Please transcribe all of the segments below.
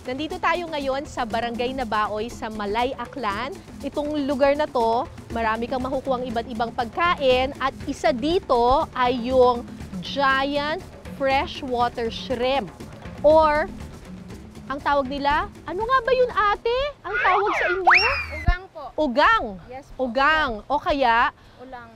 Nandito tayo ngayon sa Barangay Nabaoy sa Malay, Aklan. Itong lugar na to, marami kang makukuhang iba't ibang pagkain at isa dito ay yung giant freshwater shrimp or ang tawag nila, ano nga ba yun ate? Ang tawag sa inyo? Ugang po. Ugang. Yes po. Ugang. O kaya Ulang.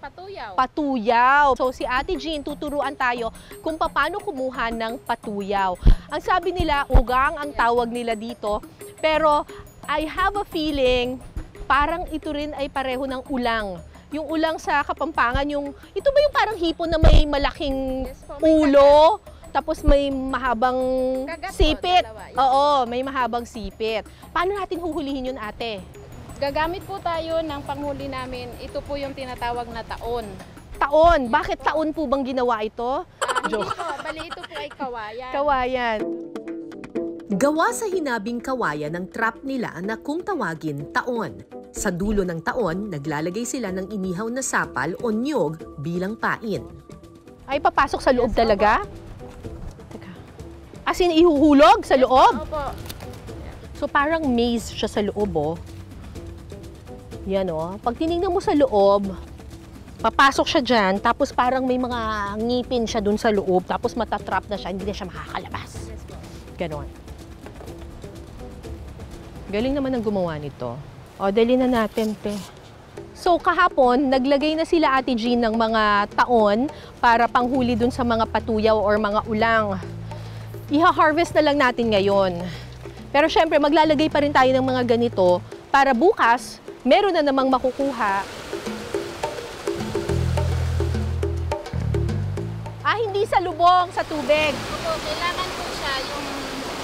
Patuyaw. Patuyaw. So si Ate Jean, tuturuan tayo kung paano kumuha ng patuyaw. Ang sabi nila, ugang ang tawag nila dito. Pero I have a feeling, parang ito rin ay pareho ng ulang. Yung ulang sa Kapampangan, ito ba yung parang hipon na may malaking Yes po, may ulo? Tapos may mahabang Kagat po, sipit. dalawa. Yes. Oo, may mahabang sipit. Paano natin huhulihin yun, ate? Gagamit po tayo ng panghuli namin. Ito po yung tinatawag na taon. Taon. Bakit taon po bang ginawa ito? Hindi po. Bali ito po ay kawayan. Kawayan. Gawa sa hinabing kawayan ng trap nila na kung tawagin taon. Sa dulo ng taon, naglalagay sila ng inihaw na sapal o niyog bilang pain. Ay, papasok sa loob Yes, talaga? Teka. As in, ihuhulog sa loob? Opo. So, parang maze siya sa loob, oh. Yan, oh. Pag tinignan mo sa loob, papasok siya dyan, tapos parang may mga ngipin siya dun sa loob, tapos matatrap na siya, hindi na siya makakalabas. Yes po. Ganon. Galing naman ang gumawa nito. O, dali na natin, te. So, kahapon, naglagay na sila Ate Jean ng mga taon para panghuli dun sa mga patuyaw or mga ulang. Iha-harvest na lang natin ngayon. Pero syempre, maglalagay pa rin tayo ng mga ganito para bukas, meron na namang makukuha. Ah, hindi sa lubong, sa tubig. Opo, kailangan po siya yung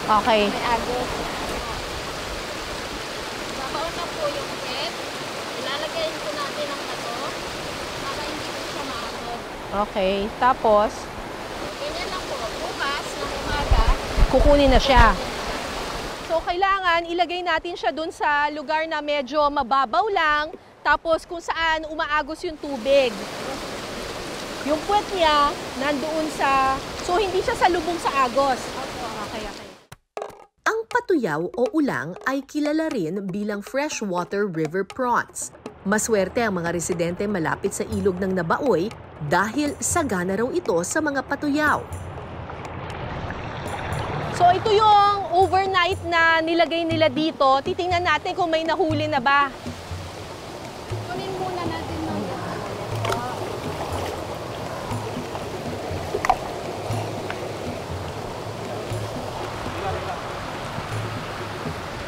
Okay. may agos. Babaon na po yung head. Ilalagay po natin ang bato para hindi po siya maagos. Okay. Tapos, Ganyan lang po. Bukas ng umaga, kukunin na siya. So, kailangan ilagay natin siya dun sa lugar na medyo mababaw lang, tapos kung saan umaagos yung tubig. Yung puwet niya, nandoon sa... So, hindi siya sa lubong sa agos. Okay. Ang patuyaw o ulang ay kilala rin bilang freshwater river prawns. Maswerte ang mga residente malapit sa ilog ng Nabaoy dahil sagana raw ito sa mga patuyaw. So, ito yung overnight na nilagay nila dito. Titingnan natin kung may nahuli na ba. kunin muna natin ng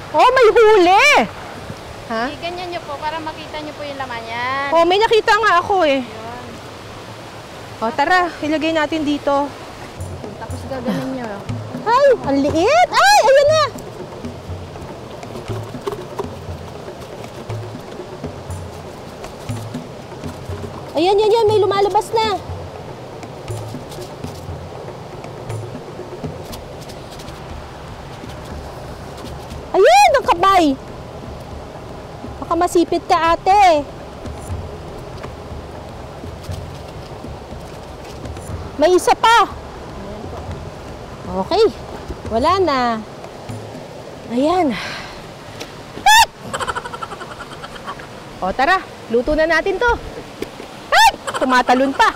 Oh, may huli! Ha? ganyan nyo po para makita nyo po yung laman yan. Oh, may nakita nga ako eh. Yun. O, tara, ilagay natin dito. Tapos gaganin nyo. Ay, ang liit! Ay, ayun na! Ayan, yan, may lumalabas na. Ayan, ang kabay. Baka masipit ka, ate. May isa pa. Okay. Wala na. Ayan. O, tara. Luto na natin to. Tumatalon pa.